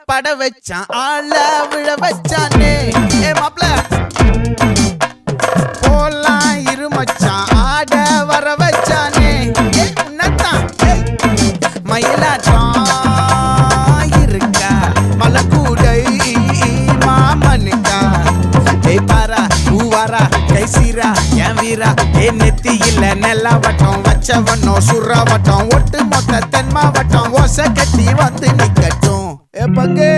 பட வச்சான் ஆள விழ வச்சானே மாப்ள போலாம் இருமச்சான் ஆட வர வச்சானே உன்னத்தான் மயிலாட்டம் இருக்கா மலக்கூடை மாமனுக்கா பாரா பூவாரா கைசீரா என் வீரா நெத்தி இல்ல நெல்லா வட்டம் வச்சவனோ சுறா வட்டம் ஒட்டு மொத்த தென் மாவட்டம் ஓசை கட்டி வந்து நிக்கட்டும் பங்கே